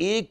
1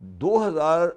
2000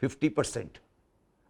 50%।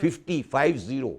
50।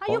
You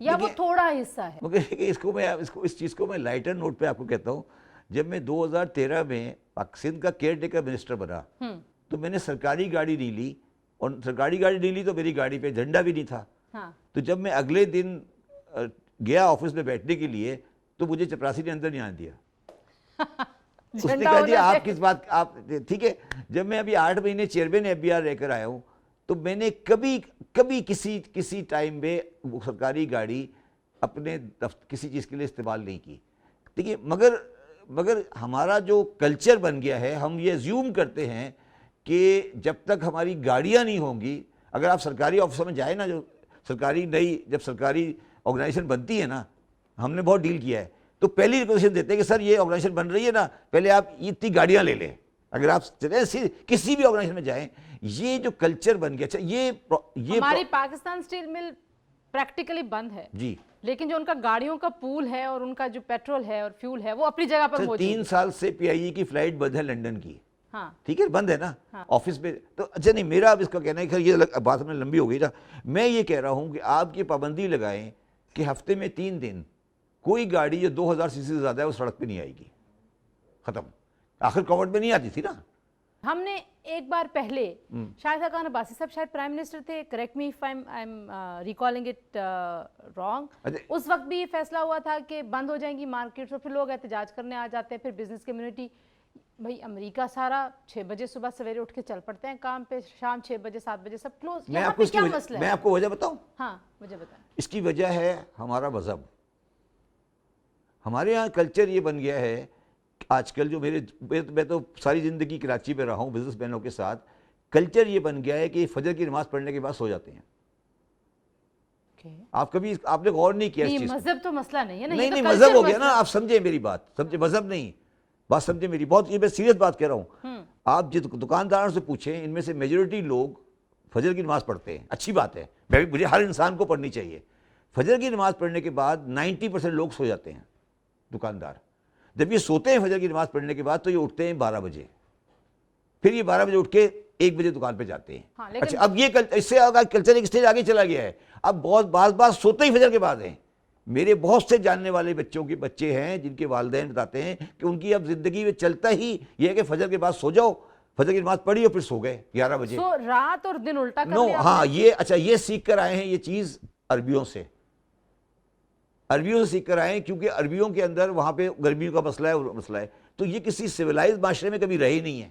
یا وہ تھوڑا حصہ ہے؟ مگر اس چیز کو میں لائٹر نوٹ پہ آپ کو کہتا ہوں. جب میں 2013 میں سندھ کا کیئر ٹیکر منسٹر بنا تو میں نے سرکاری گاڑی نہیں لی, اور سرکاری گاڑی نہیں لی تو میری گاڑی پہ جھنڈا بھی نہیں تھا. تو جب میں اگلے دن گیا آفس میں بیٹھنے کے لیے تو مجھے چپراسی نے اندر نہیں آنے دیا. اس نے کہا جی آپ کس بات آپ ٹھیک ہے. جب میں ابھی 8 مہینے چیئرمین FBR رہ کر آیا ہوں تو میں نے کبھی کسی ٹائم میں سرکاری گاڑی اپنے کسی چیز کے لیے استعمال نہیں کی. ٹھیک ہے, مگر ہمارا جو کلچر بن گیا ہے, ہم یہ زیوم کرتے ہیں کہ جب تک ہماری گاڑیاں نہیں ہوں گی, اگر آپ سرکاری آفسوں میں جائیں نا, جو جب سرکاری آرگنائزیشن بنتی ہے نا, ہم نے بہت ڈیل کیا ہے, تو پہلی ریکویزیشن دیتے ہیں کہ سر یہ آرگنائزیشن بن رہی ہے نا, پہلے آپ اتنی گاڑیاں لے لیں. اگر آپ کسی بھی آرگنائزیشن میں جائیں, یہ جو کلچر بن گیا. اچھا یہ ہماری پاکستان اسٹیل مل پریکٹیکلی بند ہے جی, لیکن جو ان کا گاڑیوں کا پول ہے اور ان کا جو پیٹرول ہے اور فیول ہے وہ اپنی جگہ پر موجود ہے. 3 سال سے PIE کی فلائٹ بند ہے لنڈن کی. ٹھیک ہے, بند ہے نا آفس میں. تو اچھا نہیں, میرا اب اس کا کہنا ہے کہ یہ بات ہمیں لمبی ہو گئی نا. میں یہ کہہ رہا ہوں کہ آپ یہ پابندی لگائیں کہ ہفتے میں 3 دن کوئی گاڑی جو 2000 cc سے زیادہ ہے وہ سڑک پہ نہیں آئے گی. ختم. آخر کووڈ میں نہیں آتی تھی نا. ہم نے ایک بار پہلے شاہد خاقان عباسی صاحب شاید پرائم منسٹر تھے, correct me if I'm recalling it wrong, اس وقت بھی یہ فیصلہ ہوا تھا کہ بند ہو جائیں گی مارکیٹس اور پھر لوگ احتجاج کرنے آ جاتے ہیں. پھر بزنس کمیونٹی, بھائی امریکہ سارا 6 بجے صبح سویرے اٹھ کے چل پڑتے ہیں کام پہ, شام 6 بجے 7 بجے سب کلوز. یہاں پہ کیا مسئلہ ہے؟ میں آپ کو وجہ بتاؤں. ہاں مجھے بتائیں. اس کی وجہ ہے ہمارا مذہب. ہمارے یہاں کلچر یہ بن گیا ہے آج کل, جو میں تو ساری زندگی کراچی میں رہا ہوں بزنس مینوں کے ساتھ, کلچر یہ بن گیا ہے کہ فجر کی نماز پڑھنے کے بعد سو جاتے ہیں. آپ نے غور نہیں کیا اس چیز. مذہب تو مسئلہ نہیں ہے نا. نہیں مذہب ہو گیا نا. آپ سمجھیں میری بات, سمجھے, مذہب نہیں, بات سمجھے میری. بہت یہ میں سیریس بات کہہ رہا ہوں. آپ جس دکانداروں سے پوچھیں, ان میں سے میجورٹی لوگ فجر کی نماز پڑھتے ہیں. اچھی بات ہے, مجھے ہر انسان کو پڑھنی چاہیے. فجر کی نماز پڑھنے کے بعد 90% لوگ سو جاتے ہیں دکاندار. جب یہ سوتے ہیں فجر کی نماز پڑھنے کے بعد تو یہ اٹھتے ہیں 12 بجے, پھر یہ 12 بجے اٹھ کے 1 بجے دکان پہ جاتے ہیں. اچھا, اب یہ اس سے کلچر ایک اسٹیج آگے چلا گیا ہے. اب بعض سوتے ہی فجر کے بعد ہیں. میرے بہت سے جاننے والے بچوں کے بچے ہیں جن کے والدین بتاتے ہیں کہ ان کی اب زندگی میں چلتا ہی یہ ہے کہ فجر کے بعد سو جاؤ, فجر کی نماز پڑھی اور پھر سو گئے 11 بجے. رات اور دن الٹا کر لیا. ہاں, یہ سیکھ کر آئے ہیں یہ چیز عربیوں سے سیکھ کر آئے ہیں, کیونکہ عربیوں کے اندر وہاں پہ گرمیوں کا مسئلہ ہے. تو یہ کسی سویلائز معاشرے میں کبھی رہے نہیں ہے.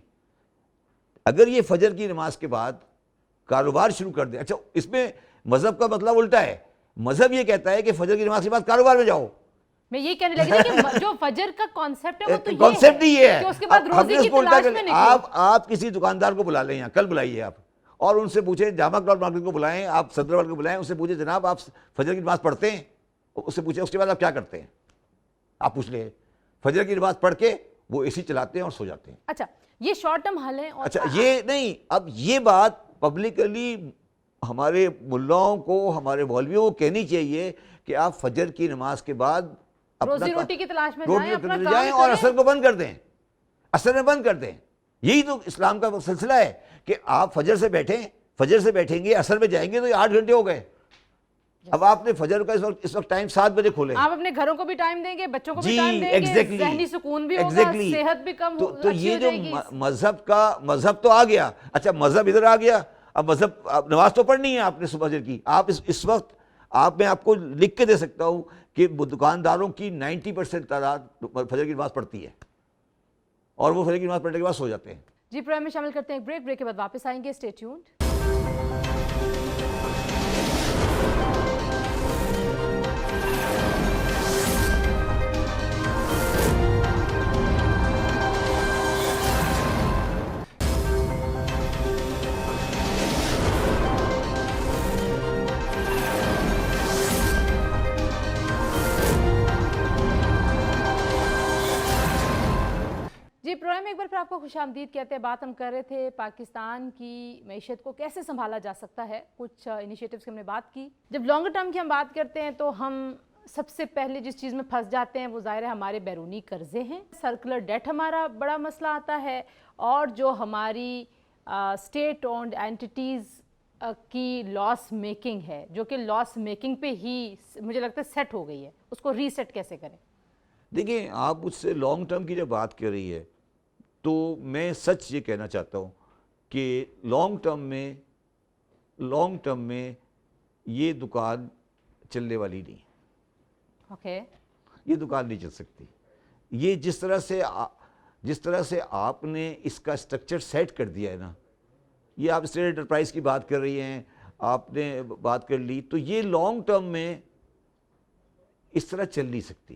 اگر یہ فجر کی نماز کے بعد کاروبار شروع کر دیں. اچھا, اس میں مذہب کا مطلب الٹا ہے. مذہب یہ کہتا ہے کہ فجر کی نماز کے بعد کاروبار میں جاؤ. میں یہ کہنے لگی کہ جو فجر کا کانسیپٹ ہے وہ تو کانسیپٹ نہیں ہے کہ اس کے بعد روزی کی تلاش میں نکلو. آپ کسی دکاندار کو بلا لیں, یہاں کل بلائیے آپ, اور ان سے پوچھیں, جامع کلاؤڈ مارکیٹ کو بلائیں, آپ صدر والے کو بلائیں, ان سے پوچھیں جناب آپ فجر کی نماز پڑھتے ہیں؟ اس سے پوچھیں اس کے بعد آپ کیا کرتے ہیں, آپ پوچھ لیں. فجر کی نماز پڑھ کے وہ AC چلاتے ہیں اور سو جاتے ہیں. اچھا, یہ شارٹ ٹرم حل ہے. اچھا, یہ نہیں, اب یہ بات پبلکلی ہمارے ملاؤں کو, ہمارے مولویوں کو کہنی چاہیے کہ آپ فجر کی نماز کے بعد روزی روٹی کی تلاش میں جائیں اور اثر کو بند کر دیں. اثر میں بند کر دیں. یہی تو اسلام کا سلسلہ ہے کہ آپ فجر سے بیٹھیں گے, اثر میں جائیں گے تو یہ 8 گھنٹے ہو گئے. اب آپ نے فجر کا اس وقت ٹائم 7 بجے کھولے. آپ اپنے گھروں کو بھی ٹائم دیں گے, بچوں کو بھی ٹائم دیں گے, ذہنی سکون بھی ہوگا, صحت بھی کم تو یہ جو مذہب تو آ گیا. اچھا, مذہب ادھر آ گیا. اب مذہب نماز تو پڑھنی ہے آپ نے صبح فجر کی. آپ اس وقت میں آپ کو لکھ کے دے سکتا ہوں کہ دکانداروں کی 90% تعداد فجر کی نماز پڑھتی ہے اور وہ فجر کی نماز پڑھنے کے بعد سو جاتے ہیں. جی, پروگرام میں شامل کرتے ہیں بریک کے بعد واپس آئیں گے. Stay tuned. جی, پروگرام میں ایک بار پھر آپ کو خوش آمدید کہتے ہیں. بات ہم کر رہے تھے پاکستان کی معیشت کو کیسے سنبھالا جا سکتا ہے. کچھ انیشیٹیوز کی ہم نے بات کی. جب لانگر ٹرم کی ہم بات کرتے ہیں تو ہم سب سے پہلے جس چیز میں پھنس جاتے ہیں وہ ظاہر ہے ہمارے بیرونی قرضے ہیں. سرکولر ڈیٹ ہمارا بڑا مسئلہ آتا ہے, اور جو ہماری اسٹیٹ اونڈ اینٹیٹیز کی لاس میکنگ ہے جو کہ لاس میکنگ پہ ہی مجھے لگتا ہے سیٹ ہو گئی ہے، اس کو ری سیٹ کیسے کریں؟ دیکھیں آپ مجھ سے لانگ ٹرم کی جب بات کر رہی ہے تو میں سچ یہ کہنا چاہتا ہوں کہ لانگ ٹرم میں یہ دکان چلنے والی نہیں، اوکے، یہ دکان نہیں چل سکتی. یہ جس طرح سے آپ نے اس کا اسٹرکچر سیٹ کر دیا ہے نا، یہ آپ اسٹیٹ انٹرپرائز کی بات کر رہی ہیں، آپ نے بات کر لی، تو یہ لانگ ٹرم میں اس طرح چل نہیں سکتی.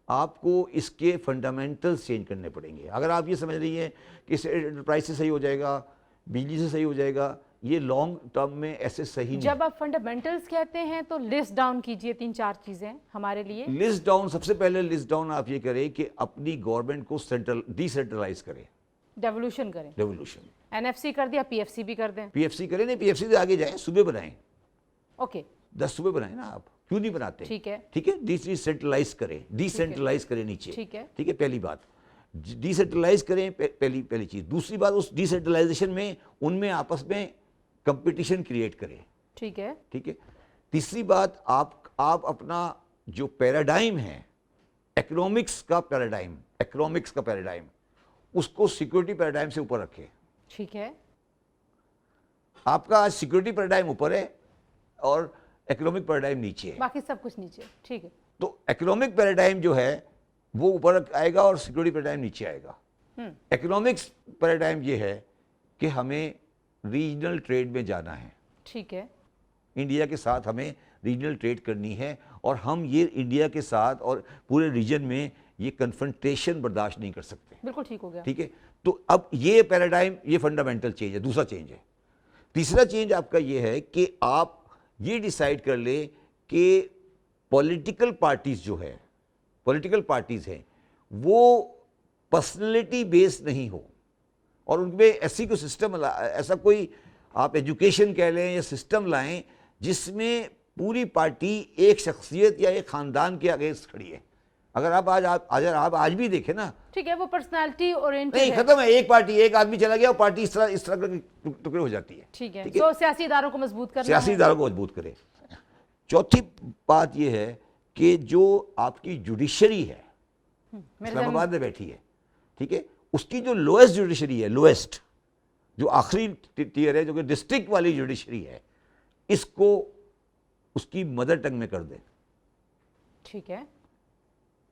آپ کو اس کے فنڈامنٹلز چینج کرنے پڑیں گے. اگر آپ یہ سمجھ رہی ہیں کہ اسٹیٹ انٹرپرائز سے صحیح ہو جائے گا، بجلی سے صحیح ہو جائے گا، یہ لانگ ٹرم میں ایسے صحیح نہیں. جب آپ فنڈامنٹلز کہتے ہیں تو لسٹ ڈاؤن کیجئے 3-4 چیزیں ہمارے لیے. لسٹ ڈاؤن، سب سے پہلے لسٹ ڈاؤن آپ یہ کریں کہ اپنی گورنمنٹ کو ڈی سینٹرلائز کریں، ڈیولوشن کریں. ریولیوشن. این ایف سی کر دیا، پی ایف سی بھی کر دیں. پی ایف سی کریں، نہیں پی ایف سی سے آگے جائیں، صوبے بنائیں. اوکے، 10 صوبے بنائیں نا آپ، کیوں نہیں بناتے؟ ٹھیک ہے، ٹھیک ہے، ڈی سینٹرلائز کریں نیچے. ٹھیک ہے، ٹھیک ہے، پہلی بات ڈی سینٹرلائز کریں، پہلی چیز. دوسری بات اس ڈی سینٹرلائزیشن میں ان میں آپس میں کمپٹیشن کریٹ کریں. ٹھیک ہے، ٹھیک ہے. تیسری بات آپ اپنا جو پیراڈائم ہے، اکنامکس کا پیراڈائم اس کو سیکورٹی پیراڈائم سے اوپر رکھیں. ٹھیک ہے، آپ کا آج سیکورٹی پیراڈائم اوپر ہے اور اکنامک پیراڈائم نیچے ہے. باقی سب کچھ نیچے. ٹھیک ہے، تو اکنامک پیراڈائم جو ہے وہ اوپر آئے گا اور سیکورٹی پیراڈائم نیچے آئے گا. اکنامکس پیراڈائم یہ ہے کہ ہمیں ریجنل ٹریڈ میں جانا ہے. ٹھیک ہے، انڈیا کے ساتھ ہمیں ریجنل ٹریڈ کرنی ہے، اور ہم یہ انڈیا کے ساتھ اور پورے ریجن میں یہ کنفرنٹیشن برداشت نہیں کر سکتے. بالکل ٹھیک ہو گیا. ٹھیک ہے. تو اب یہ پیراڈائم، یہ فنڈامنٹل چینج ہے. دوسرا چینج ہے. تیسرا چینج آپ کا یہ ہے کہ آپ یہ ڈیسائیڈ کر لیں کہ پولیٹیکل پارٹیز ہیں وہ پرسنلٹی بیس نہیں ہو، اور ان میں ایسی کوئی سسٹم، ایسا کوئی آپ ایجوکیشن کہہ لیں یا سسٹم لائیں جس میں پوری پارٹی ایک شخصیت یا ایک خاندان کے اگینسٹ کھڑی ہے. اگر آپ آج بھی دیکھیں نا، ٹھیک ہے، وہ پرسنالٹی اورینٹڈ نہیں، ہے. ختم ہے. ایک پارٹی، ایک آدمی چلا گیا اور پارٹی اس طرح کر کے ٹکڑے ہو جاتی ہے. ٹھیک ہے، تو سیاسی اداروں کو مضبوط کرنا ہے. سیاسی اداروں کو مضبوط کرے. چوتھی بات یہ ہے کہ جو آپ کی جوڈیشری ہے، اسلام آباد میں بیٹھی ہے، ٹھیک ہے، اس کی جو لوئسٹ جوڈیشری ہے، جو آخری ٹیئر ہے، جو کہ ڈسٹرکٹ والی جوڈیشری ہے، اس کو اس کی مدر ٹنگ میں کر دیں. ٹھیک ہے،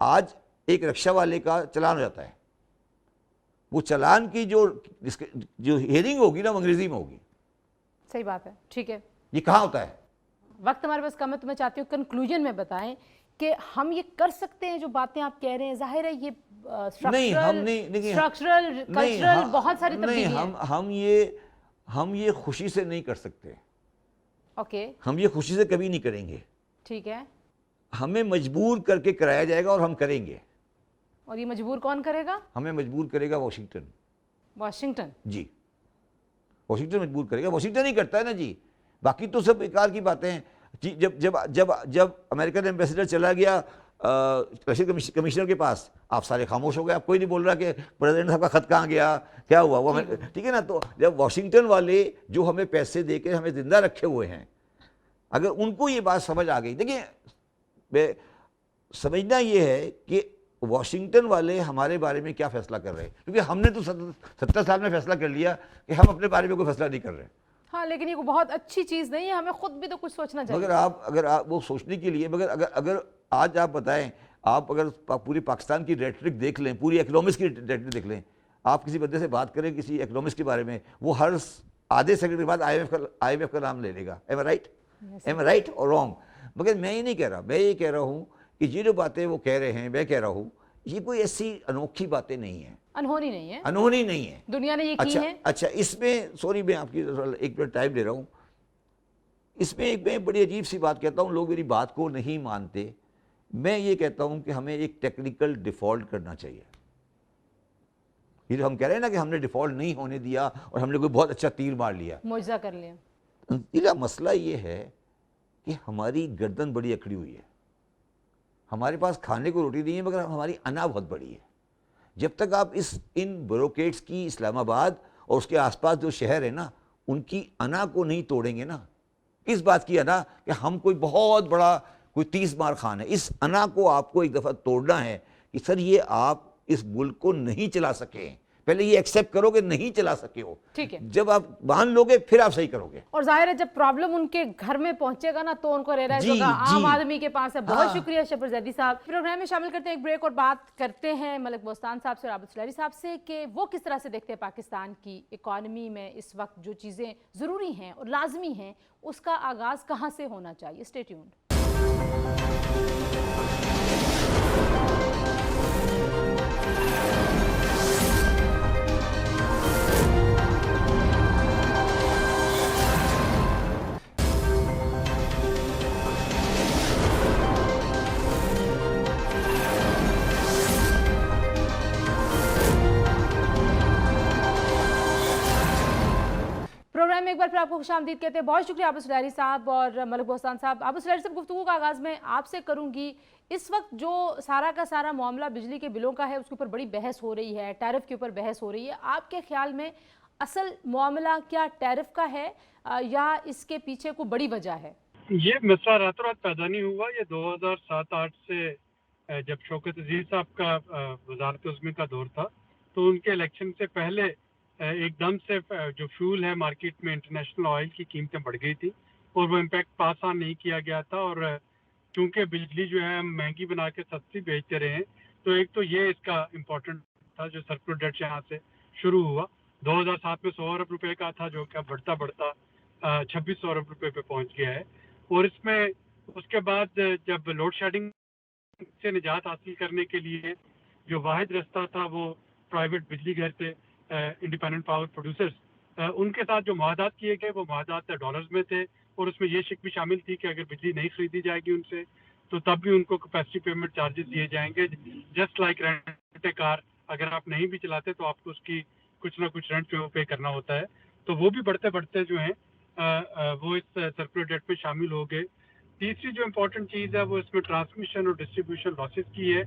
آج ایک رکشہ والے کا چلان ہو جاتا ہے، وہ چلان کی جو ہیئرنگ ہوگی نا، وہ انگریزی میں ہوگی. صحیح بات ہے. ٹھیک ہے، یہ کہاں ہوتا ہے؟ وقت ہمارے پاس کم ہے، تو میں چاہتی ہوں کنکلوژن میں بتائیں کہ ہم یہ کر سکتے ہیں جو باتیں آپ کہہ رہے ہیں. ظاہر ہے یہ اسٹرکچرل، کلچرل بہت ساری تبدیلیاں ہیں. ہم یہ خوشی سے نہیں کر سکتے. اوکے، ہم یہ خوشی سے کبھی نہیں کریں گے. ٹھیک ہے، ہمیں مجبور کر کے کرایا جائے گا اور ہم کریں گے. اور یہ مجبور کون کرے گا؟ ہمیں مجبور کرے گا واشنگٹن. جی، واشنگٹن مجبور کرے گا. واشنگٹن ہی کرتا ہے نا جی، باقی تو سب بیکار کی باتیں ہیں. جب امریکن ایمبیسیڈر چلا گیا کمشنر کے پاس، آپ سارے خاموش ہو گئے. آپ کوئی نہیں بول رہا کہ پریزیڈنٹ صاحب کا خط کہاں گیا، کیا ہوا وہ. ٹھیک ہے نا. تو جب واشنگٹن والے جو ہمیں پیسے دے کے ہمیں زندہ رکھے ہوئے ہیں، اگر ان کو یہ بات سمجھ آ گئی. دیکھیں، سمجھنا یہ ہے کہ واشنگٹن والے ہمارے بارے میں کیا فیصلہ کر رہے ہیں، کیونکہ ہم نے تو 70 سال میں فیصلہ کر لیا کہ ہم اپنے بارے میں کوئی فیصلہ نہیں کر رہے. ہاں، لیکن یہ بہت اچھی چیز نہیں ہے، ہمیں خود بھی تو کچھ سوچنا چاہیے. اگر آپ وہ سوچنے کے لیے، اگر آج آپ بتائیں، آپ اگر پوری پاکستان کی ریٹرک دیکھ لیں، پوری اکنامکس کی ریٹرک دیکھ لیں، آپ کسی بندے سے بات کریں کسی اکنامکس کے بارے میں، وہ ہر آدھے سیکنڈ کے بعد آئی ایم ایف کا نام لے لے گا. ایم اے رائٹ اور رانگ؟ مگر میں یہ نہیں کہہ رہا. میں یہ کہہ رہا ہوں کہ یہ جو باتیں وہ کہہ رہے ہیں، میں کہہ رہا ہوں یہ کوئی ایسی انوکھی باتیں نہیں ہیں، انہونی نہیں ہے. دنیا نے یہ کی ہے. اچھا، اس میں سوری میں آپ کی ایک منٹ ٹائم لے رہا ہوں. اس میں ایک میں بڑی عجیب سی بات کہتا ہوں، لوگ میری بات کو نہیں مانتے. میں یہ کہتا ہوں کہ ہمیں ایک ٹیکنیکل ڈیفالٹ کرنا چاہیے. یہ جو ہم کہہ رہے ہیں نا کہ ہم نے ڈیفالٹ نہیں ہونے دیا اور ہم نے کوئی بہت اچھا تیر مار لیا، معجزہ کر لیا. مسئلہ یہ ہے کہ ہماری گردن بڑی اکڑی ہوئی ہے. ہمارے پاس کھانے کو روٹی نہیں ہے، مگر ہماری انا بہت بڑی ہے. جب تک آپ ان بیوروکریٹس کی اسلام آباد اور اس کے آس پاس جو شہر ہے نا، ان کی انا کو نہیں توڑیں گے نا. اس بات کی انا کہ ہم کوئی بہت بڑا کوئی 30 مار خان ہے, اس انا کو آپ کو ایک دفعہ توڑنا ہے کہ سر یہ آپ اس ملک کو نہیں چلا سکے. پہلے یہ ایکسیپٹ کرو کہ نہیں چلا سکے ہو, ٹھیک ہے, جب آپ مان لو گے پھر آپ صحیح کرو گے. اور ظاہر ہے جب پرابلم ان کے گھر میں پہنچے گا نا تو ان کو ریئلائز ہوگا عام آدمی کے پاس ہے. بہت شکریہ شبر زیدی صاحب. پروگرام میں شامل کرتے ہیں ایک بریک اور بات کرتے ہیں ملک بوستان صاحب سے اور عابد سلیری صاحب سے کہ وہ کس طرح سے دیکھتے ہیں پاکستان کی اکانومی میں اس وقت جو چیزیں ضروری ہیں اور لازمی ہیں اس کا آغاز کہاں سے ہونا چاہیے. Stay tuned. پروگرام میں ایک بار پھر آپ کو خوش آمدید کہتے ہیں. بہت شکریہ عابد سلیری صاحب اور ملک بوستان صاحب. عابد سلیری صاحب, گفتگو کا آغاز میں آپ سے کروں گی. اس وقت جو سارا کا سارا معاملہ بجلی کے بلوں کا ہے اس کے اوپر بڑی بحث ہو رہی ہے, ٹیرف کے اوپر بحث ہو رہی ہے. آپ کے خیال میں اصل معاملہ کیا ٹیرف کا ہے یا اس کے پیچھے کوئی بڑی وجہ ہے؟ یہ مسئلہ راتوں رات پیدا نہیں ہوا. یہ 2007-8 سے جب شوکت عزیز صاحب کا وزارت عظمی کا دور تھا تو ان کے الیکشن سے پہلے ایک دم سے جو فیول ہے مارکیٹ میں انٹرنیشنل آئل کی قیمتیں بڑھ گئی تھی اور وہ امپیکٹ پاس آن نہیں کیا گیا تھا. اور چونکہ بجلی جو ہے ہم مہنگی بنا کے سستی بیچتے رہے ہیں تو ایک تو یہ اس کا امپورٹنٹ تھا جو سرکولر ڈیٹ یہاں سے شروع ہوا. 2007 میں 100 ارب روپے کا تھا جو کہ بڑھتا بڑھتا 2600 ارب روپے پہ پہنچ گیا ہے. اور اس میں اس کے بعد جب لوڈ شیڈنگ سے نجات حاصل کرنے کے لیے جو واحد رستہ تھا وہ پرائیویٹ بجلی گھر تھے, انڈیپینڈنٹ پاور پروڈیوسرز, ان کے ساتھ جو معاہدات کیے گئے وہ معاہدات ڈالرز میں تھے اور اس میں یہ شک بھی شامل تھی کہ اگر بجلی نہیں خریدی جائے گی ان سے تو تب بھی ان کو کیپیسٹی پیمنٹ چارجز دیے جائیں گے, جسٹ لائک رینٹ اے کار. اگر آپ نہیں بھی چلاتے تو آپ کو اس کی کچھ نہ کچھ رینٹ پے کرنا ہوتا ہے. تو وہ بھی بڑھتے بڑھتے جو ہیں وہ اس سرکولر ڈیٹ میں شامل ہو گئے. تیسری جو امپورٹنٹ چیز ہے وہ اس میں ٹرانسمیشن اور ڈسٹریبیوشن لاسز کی ہے.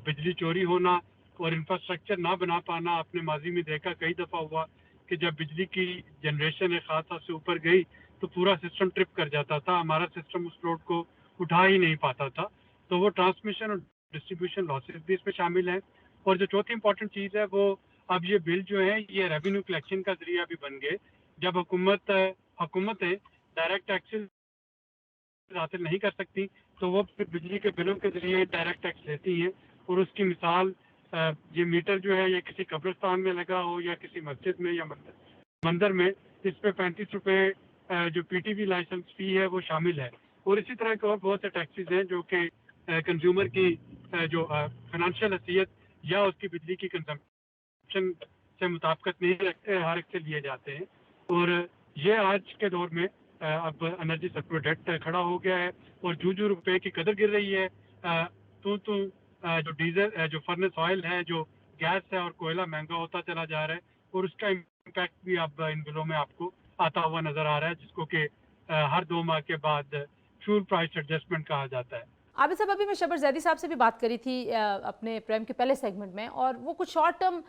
بجلی چوری ہونا اور انفراسٹرکچر نہ بنا پانا آپ نے ماضی میں دیکھا کئی دفعہ ہوا کہ جب بجلی کی جنریشن ایک خاصا سے اوپر گئی تو پورا سسٹم ٹرپ کر جاتا تھا, ہمارا سسٹم اس لوڈ کو اٹھا ہی نہیں پاتا تھا. تو وہ ٹرانسمیشن اور ڈسٹریبیوشن لاسز بھی اس میں شامل ہیں. اور جو چوتھی امپورٹنٹ چیز ہے وہ اب یہ بل جو ہے یہ ریونیو کلیکشن کا ذریعہ بھی بن گئے. جب حکومتیں ڈائریکٹ ٹیکسز حاصل نہیں کر سکتی تو وہ پھر بجلی کے بلوں کے ذریعے ڈائریکٹ ٹیکس لیتی ہیں. اور اس کی مثال یہ میٹر جو ہے یہ کسی قبرستان میں لگا ہو یا کسی مسجد میں یا مندر میں, اس پہ 35 روپے جو پی ٹی وی لائسنس فی ہے وہ شامل ہے. اور اسی طرح کے اور بہت سے ٹیکسز ہیں جو کہ کنزیومر کی جو فائنانشیل حیثیت یا اس کی بجلی کی کنزمپشن سے مطابقت نہیں رکھتے, ہر ایک سے لیے جاتے ہیں. اور یہ آج کے دور میں اب انرجی سرکولر ڈیٹ کھڑا ہو گیا ہے اور جو روپے کی قدر گر رہی ہے تو جو ڈیزل جو فرنس آئل ہے جو گیس ہے اور کوئلہ مہنگا ہوتا چلا جا رہا ہے اور اس کا امپیکٹ بھی اب ان بلوں میں آپ کو آتا ہوا نظر آ رہا ہے, جس کو کہ ہر 2 ماہ کے بعد فیول پرائس ایڈجسٹمنٹ کہا جاتا ہے. عابد صاحب, ابھی میں شبر زیدی صاحب سے بھی بات کری تھی اپنے پروگرام کے پہلے سیگمنٹ میں اور وہ کچھ شارٹ ٹرم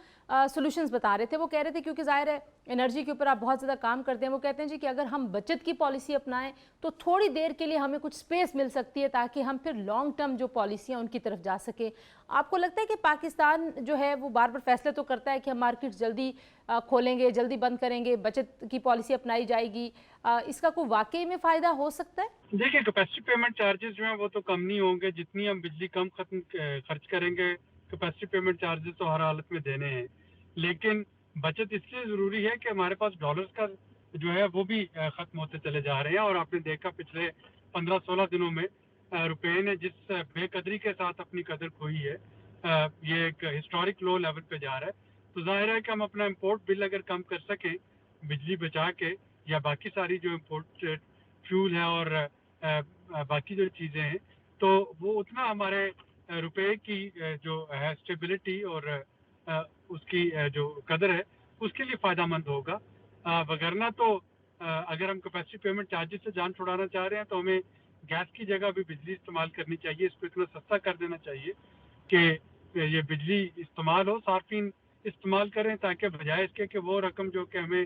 سولوشنز بتا رہے تھے. وہ کہہ رہے تھے کیونکہ ظاہر ہے انرجی کے اوپر آپ بہت زیادہ کام کرتے ہیں, وہ کہتے ہیں جی کہ اگر ہم بچت کی پالیسی اپنائیں تو تھوڑی دیر کے لیے ہمیں کچھ سپیس مل سکتی ہے تاکہ ہم پھر لانگ ٹرم جو پالیسیاں ان کی طرف جا سکیں. آپ کو لگتا ہے کہ پاکستان جو ہے وہ بار بار فیصلے تو کرتا ہے کہ ہم مارکیٹ جلدی کھولیں گے, جلدی بند کریں گے, بچت کی پالیسی اپنائی جائے گی, اس کا کوئی واقعی میں فائدہ ہو سکتا ہے؟ دیکھیں کیپیسٹی پیمنٹ چارجز جو ہیں وہ تو کم نہیں ہوں گے, جتنی ہم بجلی کم خرچ کریں گے کیپیسٹی پیمنٹ چارجز تو ہر حالت میں دینے ہیں. لیکن بچت اس لیے ضروری ہے کہ ہمارے پاس ڈالرز کا جو ہے وہ بھی ختم ہوتے چلے جا رہے ہیں اور آپ نے دیکھا پچھلے 15-16 دنوں میں روپے نے جس بے قدری کے ساتھ اپنی قدر کھوئی ہے یہ ایک ہسٹورک لو لیول پہ جا رہا ہے. تو ظاہر ہے کہ ہم اپنا امپورٹ بل اگر کم کر سکیں بجلی بچا کے یا باقی ساری جو امپورٹ فیول ہے اور باقی جو چیزیں ہیں تو وہ اتنا ہمارے روپے کی جو ہے اسٹیبلٹی اور اس کی جو قدر ہے اس کے لیے فائدہ مند ہوگا. وگرنہ تو اگر ہم کیپیسٹی پیمنٹ چارجز سے جان چھڑانا چاہ رہے ہیں تو ہمیں گیس کی جگہ بھی بجلی استعمال کرنی چاہیے. اس کو اتنا سستا کر دینا چاہیے کہ یہ بجلی استعمال ہو, صارفین استعمال کریں تاکہ بجائے اس کے کہ وہ رقم جو کہ ہمیں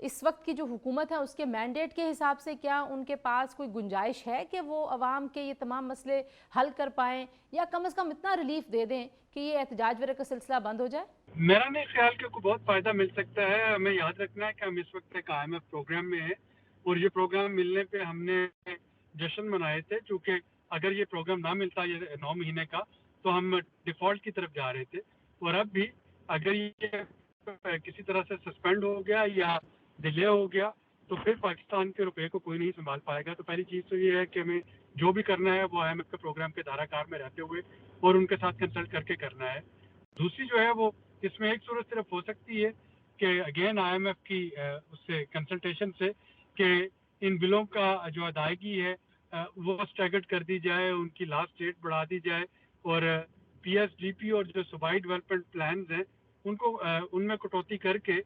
اس وقت کی جو حکومت ہے اس کے مینڈیٹ کے حساب سے کیا ان کے پاس کوئی گنجائش ہے کہ وہ عوام کے یہ تمام مسئلے حل کر پائیں یا کم از کم اتنا ریلیف دے دیں کہ یہ احتجاج وغیرہ کا سلسلہ بند ہو جائے؟ میرا نہیں خیال کہ کوئی بہت فائدہ مل سکتا ہے. ہمیں یاد رکھنا ہے کہ ہم اس وقت ایک IMF پروگرام میں ہیں اور یہ پروگرام ملنے پہ ہم نے جشن منائے تھے, چونکہ اگر یہ پروگرام نہ ملتا یہ 9 مہینے کا تو ہم ڈیفالٹ کی طرف جا رہے تھے. اور اب بھی اگر یہ کسی طرح سے سسپینڈ ہو گیا یا ڈیلے ہو گیا تو پھر پاکستان کے روپے کو کوئی نہیں سنبھال پائے گا. تو پہلی چیز تو یہ ہے کہ ہمیں جو بھی کرنا ہے وہ IMF کے پروگرام کے دائرہ کار میں رہتے ہوئے اور ان کے ساتھ کنسلٹ کر کے کرنا ہے. دوسری جو ہے وہ اس میں ایک صورت صرف ہو سکتی ہے کہ اگین IMF کی اس سے کنسلٹیشن سے کہ ان بلوں کا جو ادائیگی ہے وہ اسٹیگرڈ کر دی جائے, ان کی لاسٹ ڈیٹ بڑھا دی جائے اور PSDP اور جو صوبائی ڈیولپمنٹ پلانز ہیں ان میں کٹوتی کر کے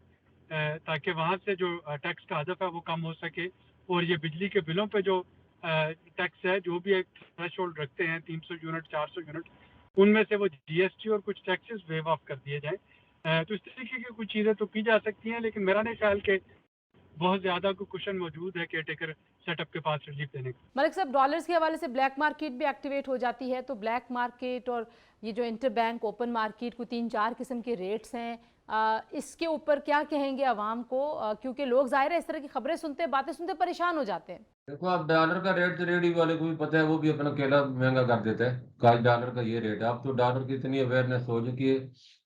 تاکہ وہاں سے جو ٹیکس کا ہدف ہے وہ کم ہو سکے. اور یہ بجلی کے بلوں پہ جو ٹیکس ہے جو بھی ایک تھریش ہولڈ رکھتے ہیں 300 یونٹ 400 یونٹ ان میں سے وہ GST اور کچھ ٹیکسز ویو آف کر دیے جائیں. تو اس طریقے کی کچھ چیزیں تو کی جا سکتی ہیں, لیکن میرا نہیں خیال کہ بہت زیادہ کوئی کوشن موجود ہے کیئر ٹیکر سیٹ اپ کے پاس ریلیف دینے کا. ملک صاحب, ڈالرز کے حوالے سے بلیک مارکیٹ بھی ایکٹیویٹ ہو جاتی ہے, تو بلیک مارکیٹ اور یہ جو انٹر بینک اوپن مارکیٹ کو 3-4 قسم کے ریٹس ہیں, اس کے اوپر کیا کہیں گے عوام کو, کیونکہ لوگ ظاہر ہے اس طرح کی خبریں سنتے باتیں سنتے پریشان ہو جاتے ہیں. دیکھو اب ڈالر کا ریٹ تو ریڈی والے کو بھی پتہ ہے, وہ بھی اپنا کیلا مہنگا کر دیتا ہے کہ آج ڈالر کا یہ ریٹ ہے. اب تو ڈالر کی اتنی اویئرنیس ہو چکی ہے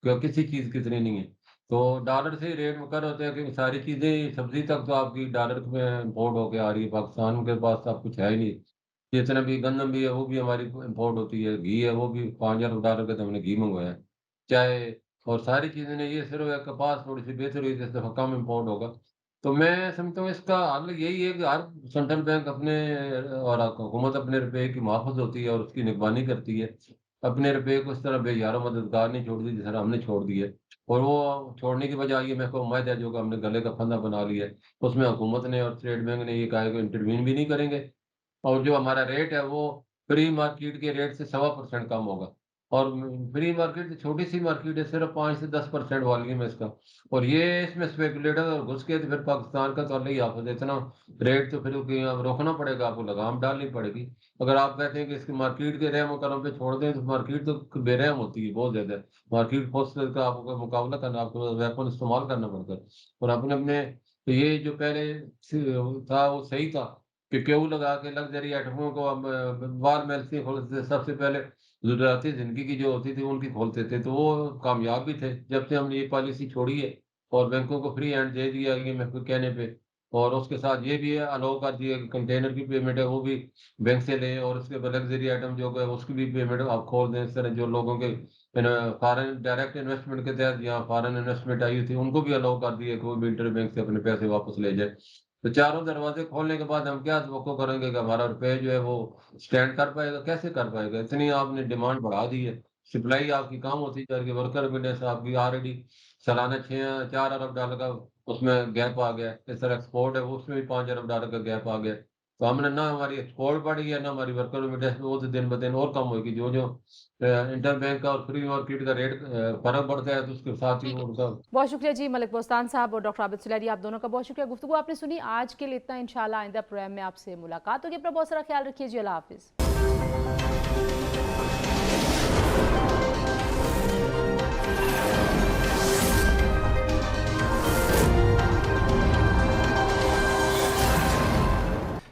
کہ کسی چیز کی اتنی نہیں ہے, تو ڈالر سے ریٹ مقرر ہوتے ہیں کہ ساری چیزیں سبزی تک تو آپ کی ڈالر میں امپورٹ ہو کے آ رہی ہے. پاکستان کے پاس تو اب کچھ ہے ہی نہیں. جتنا بھی گندم بھی ہے وہ بھی ہماری امپورٹ ہوتی ہے, گھی ہے وہ بھی $5,000 کا تو ہم نے گھی منگوایا ہے, چائے اور ساری چیزیں نے. یہ صرف ہے کپاس تھوڑی سی بہتر ہوئی, اس دفعہ کم امپورٹ ہوگا. تو میں سمجھتا ہوں اس کا حل یہی ہے کہ ہر سینٹرل بینک اپنے اور حکومت اپنے روپے کی محافظ ہوتی ہے اور اس کی نگرانی کرتی ہے. اپنے روپے کو اس طرح بے یار و مددگار نہیں چھوڑ دی جس طرح ہم نے چھوڑ دی ہے, اور وہ چھوڑنے کی وجہ IMF کو امید ہے جو کہ ہم نے گلے کا پھندا بنا لیا ہے. اس میں حکومت نے اور اسٹیٹ بینک نے یہ کہا ہے کہ انٹروین بھی نہیں کریں گے, اور جو ہمارا ریٹ ہے وہ فری مارکیٹ کے ریٹ سے 1.25% کم ہوگا. اور فری مارکیٹ چھوٹی سی مارکیٹ ہے, صرف 5 سے 10% والیوم ہے اس کا, اور یہ اس میں اسپیکولیٹر اور گھس کے تو پھر پاکستان کا تو اللہ ہی حافظ. اتنا ریٹ تو پھر روکنا پڑے گا, آپ کو لگام ڈالنی پڑے گی. اگر آپ کہتے ہیں کہ اس کی مارکیٹ کے رحم و کرم پہ چھوڑ دیں تو مارکیٹ تو بے رحم ہوتی ہے بہت زیادہ. مارکیٹ فورس کا آپ کو مقابلہ کرنا, آپ کو ویپن استعمال کرنا پڑتا ہے. اور اپنے یہ جو پہلے تھا وہ صحیح تھا کہ کیوں لگا کے لگژری آئٹموں کو وال میلسی کھولتے تھے, سب سے پہلے ضروریاتی زندگی کی جو ہوتی تھی ان کی کھولتے تھے, تو وہ کامیاب بھی تھے. جب سے ہم نے یہ پالیسی چھوڑی ہے اور بینکوں کو فری ہینڈ دے دیا IMF کے کہنے پہ, اور اس کے ساتھ یہ بھی الاؤ کر دیا کہ کنٹینر کی پیمنٹ ہے وہ بھی بینک سے لیں, اور اس کے بعد لگژری آئٹم جو ہے اس کی بھی پیمنٹ آپ کھول دیں. اس طرح جو لوگوں کے فارن ڈائریکٹ انویسٹمنٹ کے تحت یا فارن انویسٹمنٹ آئی تھی ان کو بھی الاؤ کر دیا کہ وہ بھی انٹر بینک سے اپنے پیسے واپس لے جائے. تو چاروں دروازے کھولنے کے بعد ہم کیا توقع کریں گے کہ ہمارا روپے جو ہے وہ سٹینڈ کر پائے گا؟ کیسے کر پائے گا؟ اتنی آپ نے ڈیمانڈ بڑھا دی ہے, سپلائی آپ کی کم ہوتی جا رہی ہے, ورکر بزنس آپ کی آلریڈی سالانہ $4 ارب کا اس میں گیپ آ گیا. اس طرح ایکسپورٹ ہے اس میں بھی $5 ارب کا گیپ آ گیا. تو ہم نے نہ ہماری ایکسپورٹ بڑھی ہے نہ ہماری ورکر بزنس وہ تو دن بدن اور کم ہوگی. جو انٹر بینک کا اور فری مارکیٹ کا ریٹ فرق پڑتا ہے تو اس کے ساتھ ہی ان کا. بہت شکریہ جی ملک بوستان صاحب اور ڈاکٹر عابد سلیری, آپ دونوں کا بہت شکریہ. گفتگو آپ نے سنی, آج کے لیے اتنا. انشاءاللہ آئندہ پروگرام میں آپ سے ملاقات ہوگی. اپنا بہت سارا خیال رکھیے جی, اللہ حافظ.